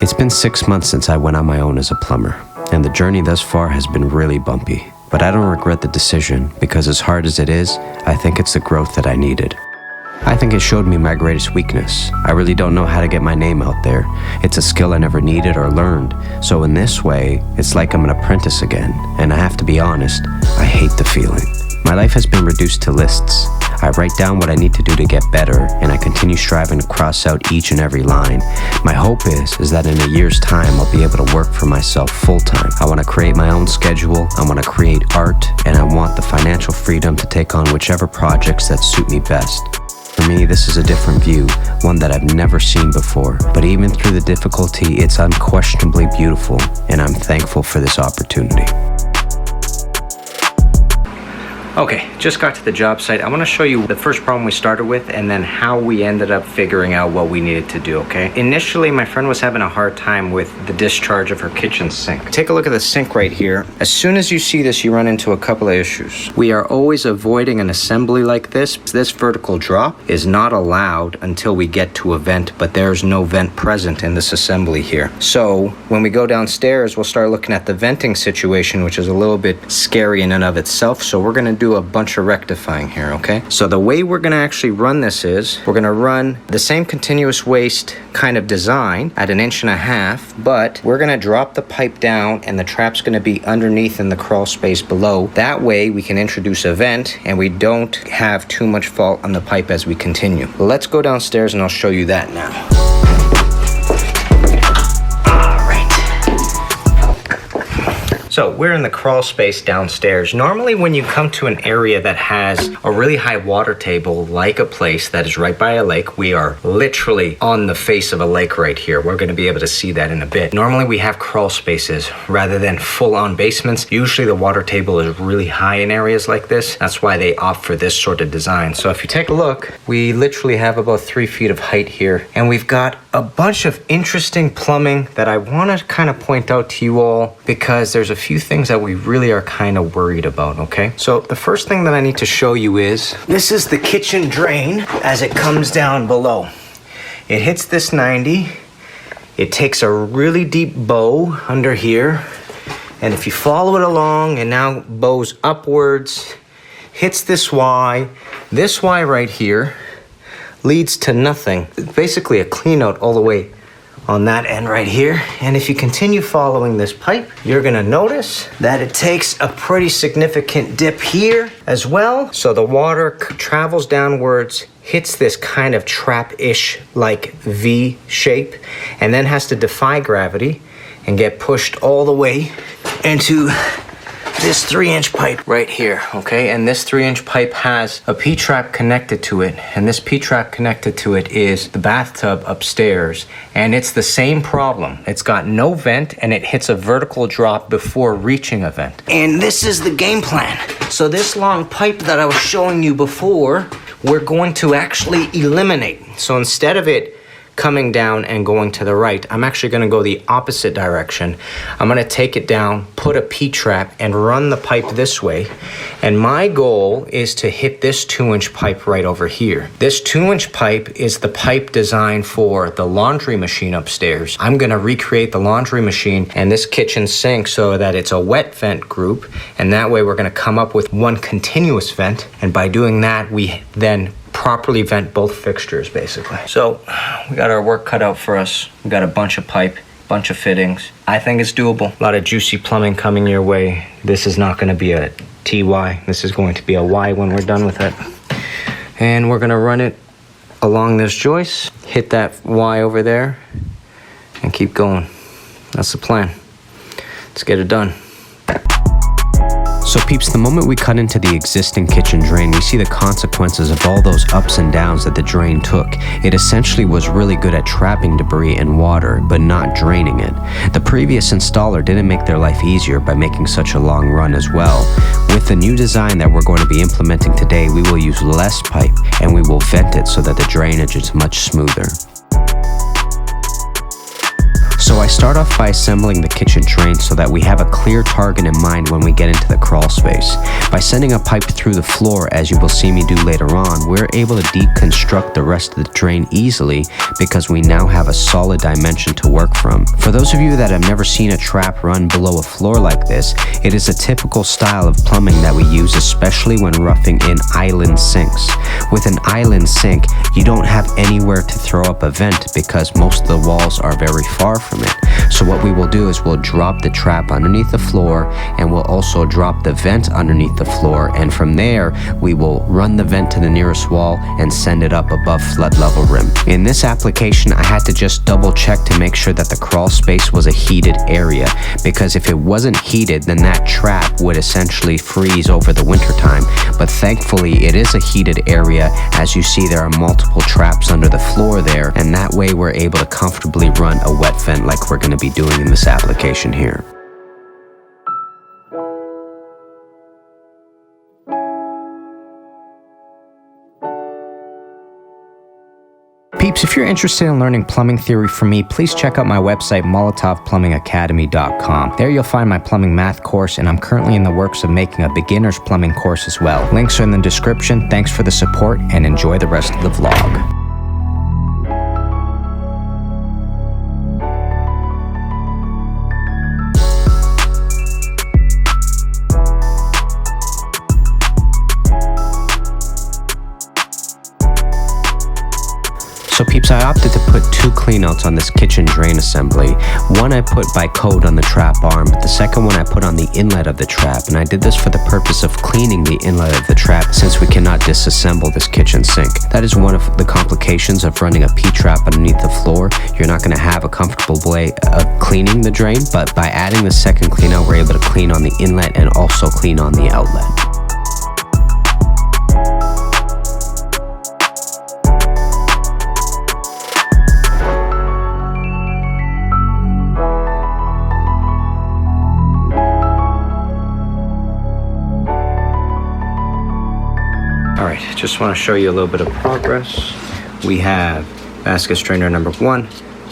It's been 6 months since I went on my own as a plumber, and the journey thus far has been really bumpy. But I don't regret the decision, because as hard as it is, I think it's the growth that I needed. I think it showed me my greatest weakness. I really don't know how to get my name out there. It's a skill I never needed or learned. So in this way, it's like I'm an apprentice again. And I have to be honest, I hate the feeling. My life has been reduced to lists. I write down what I need to do to get better, and I continue striving to cross out each and every line. My hope is that in a year's time, I'll be able to work for myself full-time. I want to create my own schedule, I want to create art, and I want the financial freedom to take on whichever projects that suit me best. For me, this is a different view, one that I've never seen before. But even through the difficulty, it's unquestionably beautiful, and I'm thankful for this opportunity. Okay, just got to the job site. I want to show you the first problem we started with and then how we ended up figuring out what we needed to do, okay? Initially, my friend was having a hard time with the discharge of her kitchen sink. Take a look at the sink right here. As soon as you see this, you run into a couple of issues. We are always avoiding an assembly like this. This vertical drop is not allowed until we get to a vent, but there's no vent present in this assembly here. So when we go downstairs, we'll start looking at the venting situation, which is a little bit scary in and of itself. So we're gonna do a bunch of rectifying here, okay? So the way we're gonna actually run this is, we're gonna run the same continuous waste kind of design at 1.5 inches, but we're gonna drop the pipe down and the trap's gonna be underneath in the crawl space below. That way we can introduce a vent and we don't have too much fault on the pipe as we continue. Let's go downstairs and I'll show you that now. So we're in the crawl space downstairs. Normally when you come to an area that has a really high water table, like a place that is right by a lake, we are literally on the face of a lake right here. We're gonna be able to see that in a bit. Normally we have crawl spaces rather than full-on basements. Usually the water table is really high in areas like this. That's why they opt for this sort of design. So if you take a look, we literally have about 3 feet of height here, and we've got a bunch of interesting plumbing that I wanna kind of point out to you all, because there's a few things that we really are kind of worried about, okay? So the first thing that I need to show you is, this is the kitchen drain as it comes down below. It hits this 90, it takes a really deep bow under here, and if you follow it along, and now bows upwards, hits this Y right here, leads to nothing. Basically a clean out all the way on that end right here. And if you continue following this pipe, you're gonna notice that it takes a pretty significant dip here as well. So the water travels downwards, hits this kind of trap-ish like V shape, and then has to defy gravity and get pushed all the way into this 3-inch pipe right here, okay? And this 3-inch pipe has a P-trap connected to it, and this P-trap connected to it is the bathtub upstairs, and it's the same problem. It's got no vent, and it hits a vertical drop before reaching a vent. And this is the game plan. So this long pipe that I was showing you before, we're going to actually eliminate. So instead of it coming down and going to the right, I'm actually gonna go the opposite direction. I'm gonna take it down, put a P-trap, and run the pipe this way. And my goal is to hit this 2-inch pipe right over here. This 2-inch pipe is the pipe designed for the laundry machine upstairs. I'm gonna recreate the laundry machine and this kitchen sink so that it's a wet vent group, and that way we're gonna come up with one continuous vent, and by doing that, we then properly vent both fixtures, basically. So we got our work cut out for us. We got a bunch of pipe, bunch of fittings. I think it's doable. A lot of juicy plumbing coming your way. This is not gonna be a TY. This is going to be a Y when we're done with it. And we're gonna run it along this joist, hit that Y over there, and keep going. That's the plan. Let's get it done. So peeps, the moment we cut into the existing kitchen drain, we see the consequences of all those ups and downs that the drain took. It essentially was really good at trapping debris and water, but not draining it. The previous installer didn't make their life easier by making such a long run as well. With the new design that we're going to be implementing today, we will use less pipe and we will vent it so that the drainage is much smoother. So I start off by assembling the kitchen drain so that we have a clear target in mind when we get into the crawl space. By sending a pipe through the floor, as you will see me do later on, we're able to deconstruct the rest of the drain easily because we now have a solid dimension to work from. For those of you that have never seen a trap run below a floor like this, it is a typical style of plumbing that we use, especially when roughing in island sinks. With an island sink, you don't have anywhere to throw up a vent because most of the walls are very far from it. So what we will do is we'll drop the trap underneath the floor, and we'll also drop the vent underneath the floor, and from there we will run the vent to the nearest wall and send it up above flood level rim. In this application, I had to just double check to make sure that the crawl space was a heated area, because if it wasn't heated, then that trap would essentially freeze over the winter time. But thankfully it is a heated area. As you see, there are multiple traps under the floor there, and that way we're able to comfortably run a wet vent like we're going to be doing in this application here. Peeps, if you're interested in learning plumbing theory from me, please check out my website, molotovplumbingacademy.com. There you'll find my plumbing math course, and I'm currently in the works of making a beginner's plumbing course as well. Links are in the description. Thanks for the support, and enjoy the rest of the vlog. So peeps, I opted to put two cleanouts on this kitchen drain assembly. One I put by code on the trap arm, but the second one I put on the inlet of the trap, and I did this for the purpose of cleaning the inlet of the trap since we cannot disassemble this kitchen sink. That is one of the complications of running a P-trap underneath the floor. You're not going to have a comfortable way of cleaning the drain, but by adding the second cleanout, we're able to clean on the inlet and also clean on the outlet. Alright, just want to show you a little bit of progress. We have basket strainer number 1,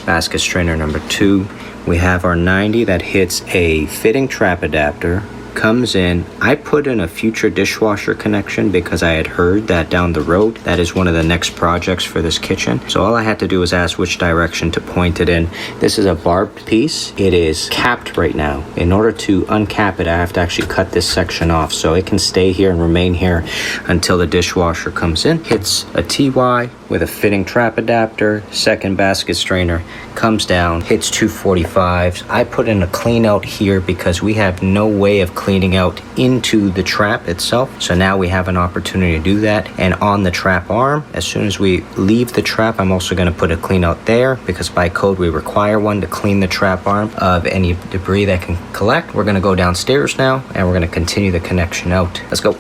basket strainer number 2. We have our 90 that hits a fitting trap adapter, comes in. I put in a future dishwasher connection because I had heard that down the road that is one of the next projects for this kitchen. So all I had to do was ask which direction to point it in. This is a barbed piece. It is capped right now. In order to uncap it, I have to actually cut this section off so it can stay here and remain here until the dishwasher comes in. Hits a TY with a fitting trap adapter, second basket strainer, comes down, hits 245s. I put in a clean out here because we have no way of cleaning out into the trap itself. So now we have an opportunity to do that. And on the trap arm, as soon as we leave the trap, I'm also going to put a clean out there because by code we require one to clean the trap arm of any debris that can collect. We're going to go downstairs now and we're going to continue the connection out. Let's go.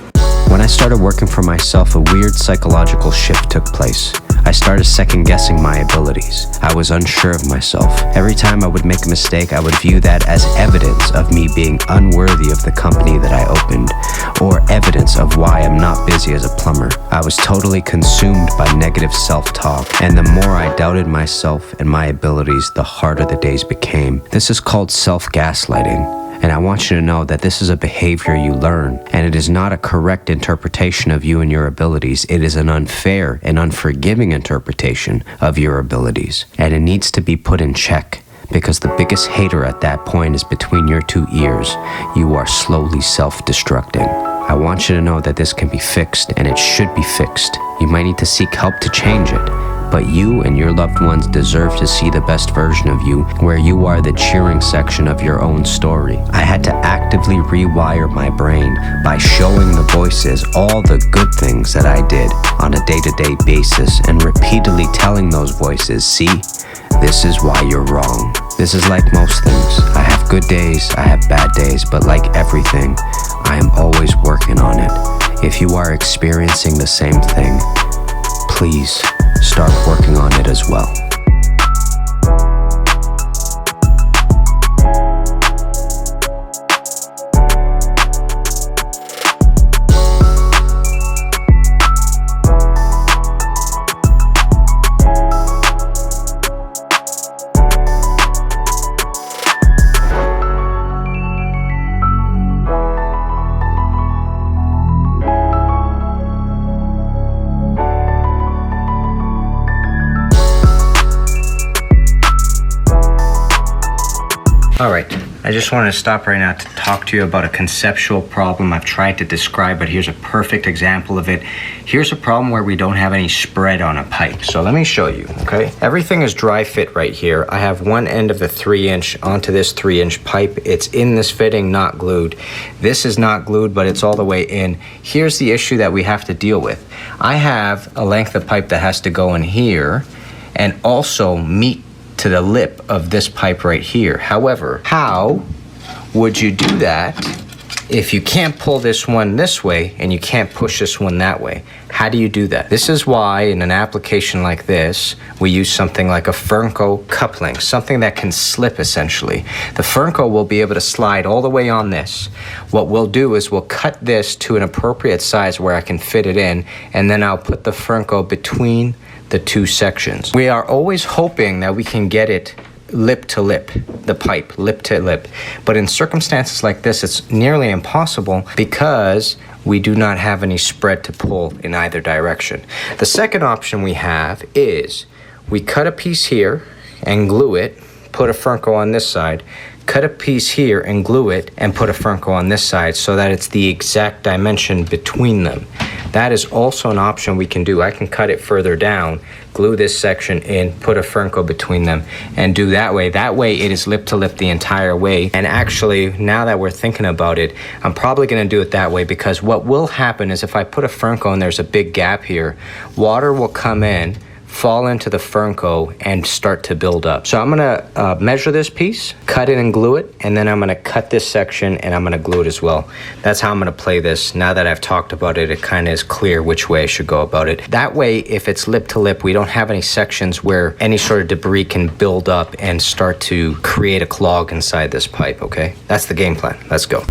When I started working for myself, a weird psychological shift took place. I started second-guessing my abilities. I was unsure of myself. Every time I would make a mistake, I would view that as evidence of me being unworthy of the company that I opened, or evidence of why I'm not busy as a plumber. I was totally consumed by negative self-talk, and the more I doubted myself and my abilities, the harder the days became. This is called self-gaslighting. And I want you to know that this is a behavior you learn, and it is not a correct interpretation of you and your abilities. It is an unfair and unforgiving interpretation of your abilities, and it needs to be put in check because the biggest hater at that point is between your two ears. You are slowly self-destructing. I want you to know that this can be fixed, and it should be fixed. You might need to seek help to change it. But you and your loved ones deserve to see the best version of you, where you are the cheering section of your own story. I had to actively rewire my brain by showing the voices all the good things that I did on a day-to-day basis and repeatedly telling those voices, see, this is why you're wrong. This is like most things. I have good days, I have bad days, but like everything, I am always working on it. If you are experiencing the same thing, please start working on it as well. All right, I just wanted to stop right now to talk to you about a conceptual problem I've tried to describe, but here's a perfect example of it. Here's a problem where we don't have any spread on a pipe. So let me show you, okay? Everything is dry fit right here. I have one end of the 3-inch onto this 3-inch pipe. It's in this fitting, not glued. This is not glued, but it's all the way in. Here's the issue that we have to deal with. I have a length of pipe that has to go in here and also meet to the lip of this pipe right here. However, how would you do that if you can't pull this one this way and you can't push this one that way? How do you do that? This is why in an application like this, we use something like a Fernco coupling, something that can slip essentially. The Fernco will be able to slide all the way on this. What we'll do is we'll cut this to an appropriate size where I can fit it in, and then I'll put the Fernco between the two sections. We are always hoping that we can get it lip to lip, the pipe lip to lip. But in circumstances like this, it's nearly impossible because we do not have any spread to pull in either direction. The second option we have is we cut a piece here and glue it, put a Fernco on this side, cut a piece here and glue it and put a Fernco on this side so that it's the exact dimension between them. That is also an option we can do. I can cut it further down, glue this section in, put a Fernco between them, and do that way. That way it is lip to lip the entire way. And actually, now that we're thinking about it, I'm probably gonna do it that way, because what will happen is if I put a Fernco and there's a big gap here, water will come in, fall into the Fernco and start to build up. So I'm gonna measure this piece, cut it and glue it, and then I'm gonna cut this section and I'm gonna glue it as well. That's how I'm gonna play this. Now that I've talked about it, it kind of is clear which way I should go about it. That way, if it's lip to lip, we don't have any sections where any sort of debris can build up and start to create a clog inside this pipe, okay? That's the game plan. Let's go.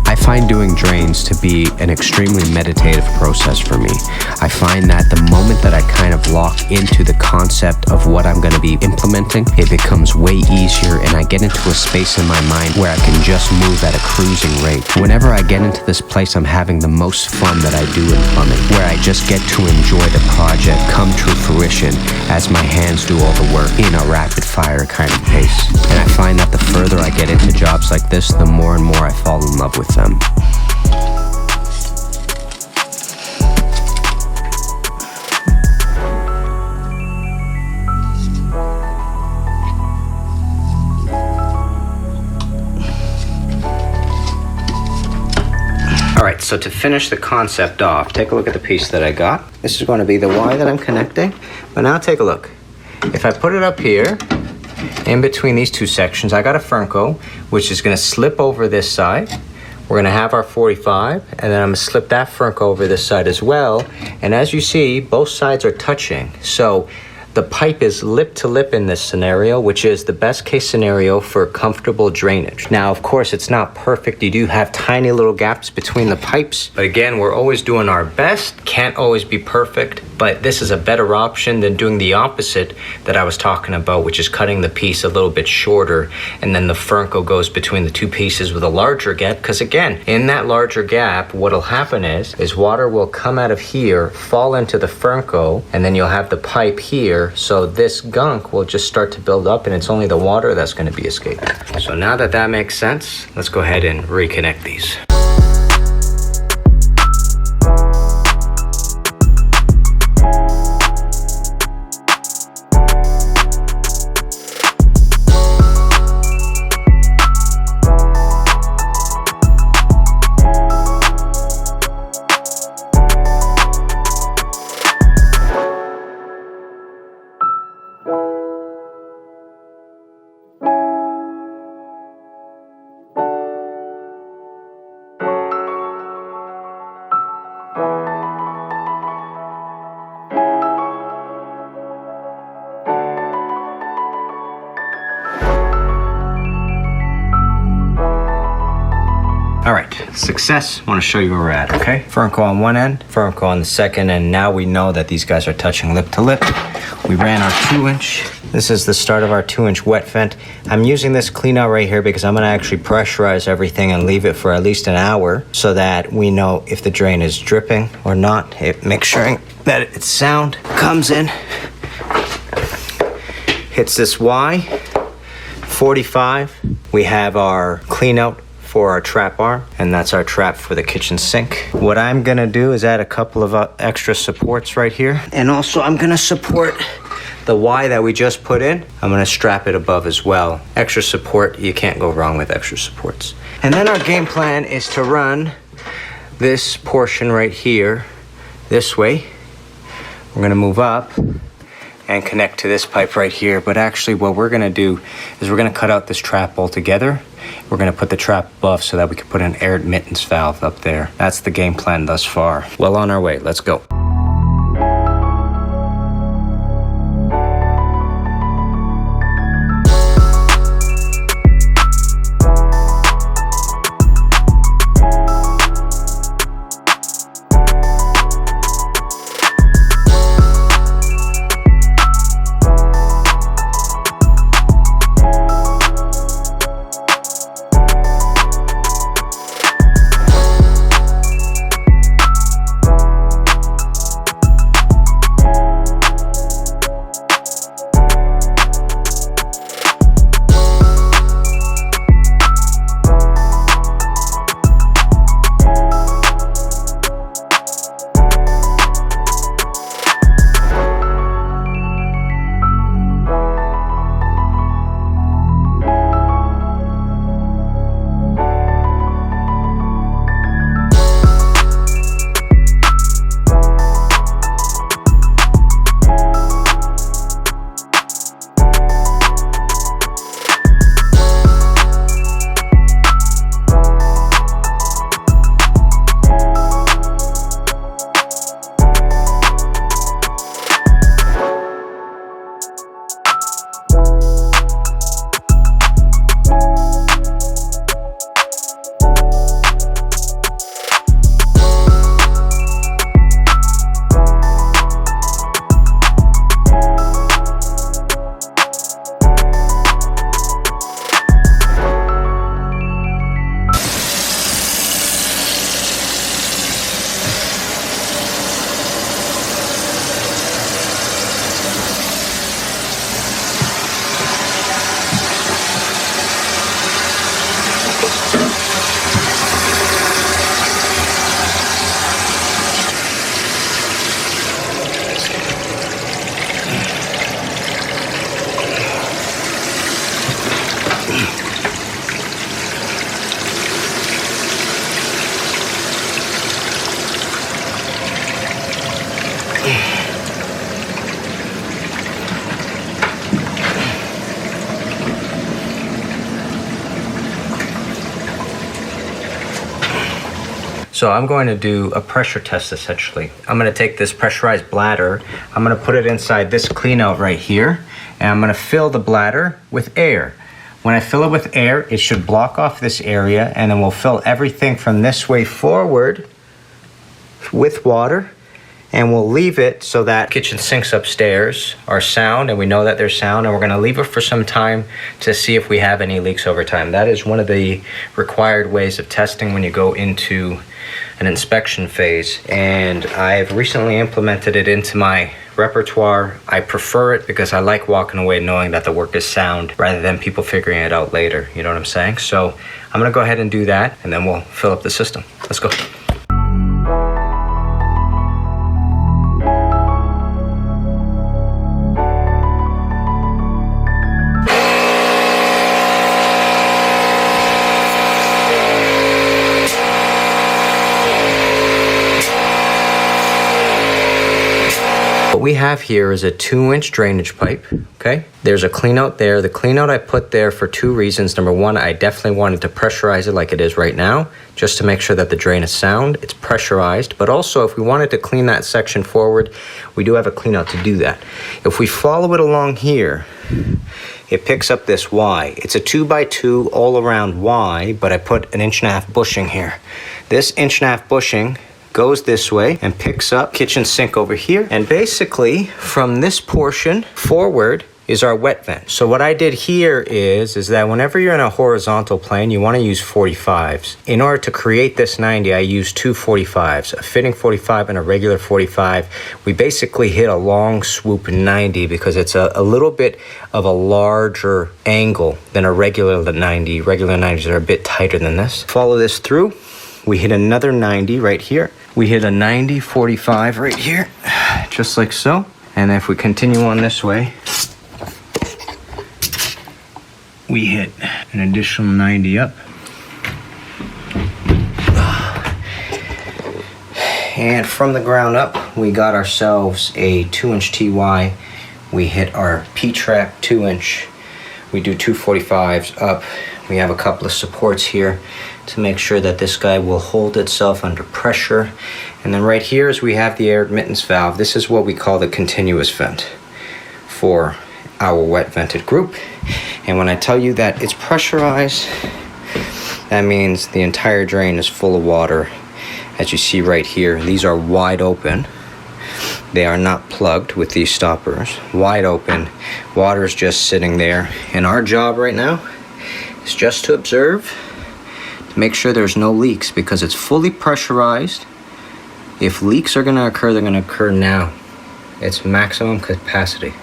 I find doing drains to be an extremely meditative process for me. I find that the moment that I kind of lock into the concept of what I'm going to be implementing, it becomes way easier and I get into a space in my mind where I can just move at a cruising rate. Whenever I get into this place, I'm having the most fun that I do in plumbing, where I just get to enjoy the project come to fruition as my hands do all the work in a rapid fire kind of pace. And I find that the further I get into jobs like this, the more and more I fall in love with them. All right, so to finish the concept off, take a look at the piece that I got. This is going to be the Y that I'm connecting. But now take a look. If I put it up here, in between these two sections, I got a Fernco, which is going to slip over this side. We're gonna have our 45, and then I'm gonna slip that Fernco over this side as well. And as you see, both sides are touching. So the pipe is lip to lip in this scenario, which is the best case scenario for comfortable drainage. Now, of course, it's not perfect. You do have tiny little gaps between the pipes. But again, we're always doing our best. Can't always be perfect, but this is a better option than doing the opposite that I was talking about, which is cutting the piece a little bit shorter, and then the Fernco goes between the two pieces with a larger gap. Because again, in that larger gap, what'll happen is water will come out of here, fall into the Fernco, and then you'll have the pipe here. So this gunk will just start to build up, and it's only the water that's going to be escaping. So now that that makes sense, let's go ahead and reconnect these. All right, success. I want to show you where we're at, okay? Fernco on one end, Fernco on the second, and now we know that these guys are touching lip to lip. We ran our 2-inch. This is the start of our 2-inch wet vent. I'm using this clean out right here because I'm gonna actually pressurize everything and leave it for at least an hour so that we know if the drain is dripping or not. Make sure that its sound comes in, hits this Y, 45, We have our clean out for our trap arm, and that's our trap for the kitchen sink. What I'm gonna do is add a couple of extra supports right here. And also I'm gonna support the Y that we just put in. I'm gonna strap it above as well. Extra support, you can't go wrong with extra supports. And then our game plan is to run this portion right here this way. We're gonna move up and connect to this pipe right here. But actually what we're gonna do is we're gonna cut out this trap altogether. We're gonna put the trap above so that we can put an air admittance valve up there. That's the game plan thus far. Well on our way, let's go. So I'm going to do a pressure test essentially. I'm going to take this pressurized bladder, I'm going to put it inside this clean out right here, and I'm going to fill the bladder with air. When I fill it with air, it should block off this area, and then we'll fill everything from this way forward with water, and we'll leave it so that kitchen sinks upstairs are sound, and we know that they're sound, and we're gonna leave it for some time to see if we have any leaks over time. That is one of the required ways of testing when you go into an inspection phase, and I've recently implemented it into my repertoire. I prefer it because I like walking away knowing that the work is sound rather than people figuring it out later, you know what I'm saying? So I'm gonna go ahead and do that, and then we'll fill up the system. Let's go. What we have here is a 2-inch drainage pipe, okay? There's a clean out there. The clean out I put there for 2 reasons. Number one, I definitely wanted to pressurize it like it is right now, just to make sure that the drain is sound, it's pressurized. But also, if we wanted to clean that section forward, we do have a clean out to do that. If we follow it along here, it picks up this Y. It's a 2x2 all around Y, but I put an 1.5-inch bushing here. This 1.5-inch bushing goes this way and picks up kitchen sink over here, and basically from this portion forward is our wet vent. So what I did here is that whenever you're in a horizontal plane, you want to use 45s. In order to create this 90, I used two 45s, a fitting 45 and a regular 45. We basically hit a long swoop 90 because it's a little bit of a larger angle than a regular 90. Regular 90s are a bit tighter than this. Follow this through. We hit another 90 right here. We hit a 90 45 right here, just like so. And if we continue on this way, we hit an additional 90 up. And from the ground up, we got ourselves a 2-inch TY. We hit our P-trap 2-inch. We do 245s up. We have a couple of supports here to make sure that this guy will hold itself under pressure. And then right here is we have the air admittance valve. This is what we call the continuous vent for our wet vented group. And when I tell you that it's pressurized, that means the entire drain is full of water. As you see right here, these are wide open. They are not plugged with these stoppers. Wide open, water is just sitting there. And our job right now is just to observe, to make sure there's no leaks, because it's fully pressurized. If leaks are gonna occur, they're gonna occur now. It's maximum capacity.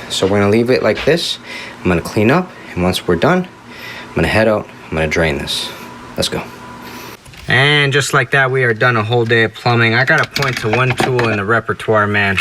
So we're gonna leave it like this. I'm gonna clean up, and once we're done, I'm gonna head out, I'm gonna drain this. Let's go. And just like that, we are done a whole day of plumbing. I gotta point to one tool in the repertoire, man.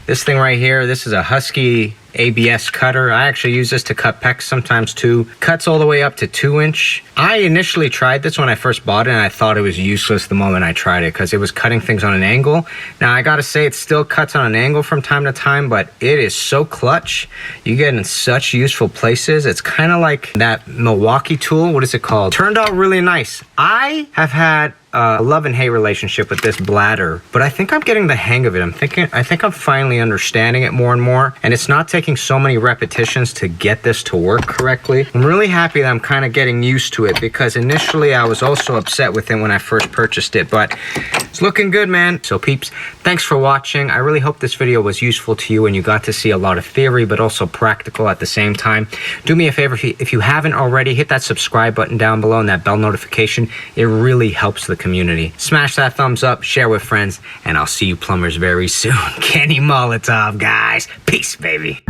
This thing right here, this is a Husky ABS cutter. I actually use this to cut pecs sometimes too. Cuts all the way up to 2-inch. I initially tried this when I first bought it, and I thought it was useless the moment I tried it because it was cutting things on an angle. Now I gotta say, it still cuts on an angle from time to time, but it is so clutch. You get in such useful places. It's kind of like that Milwaukee tool. What is it called? Turned out really nice. I have had a love and hate relationship with this bladder, but I think I'm getting the hang of it. I think I'm finally understanding it more and more, and it's not taking so many repetitions to get this to work correctly. I'm really happy that I'm kind of getting used to it, because initially I was also upset with it when I first purchased it, but it's looking good, man. So peeps, thanks for watching. I really hope this video was useful to you and you got to see a lot of theory but also practical at the same time. Do me a favor, if you haven't already, hit that subscribe button down below and that bell notification. It really helps the community. Smash that thumbs up, share with friends, and I'll see you plumbers very soon. Kenny Molotov, guys. Peace, baby.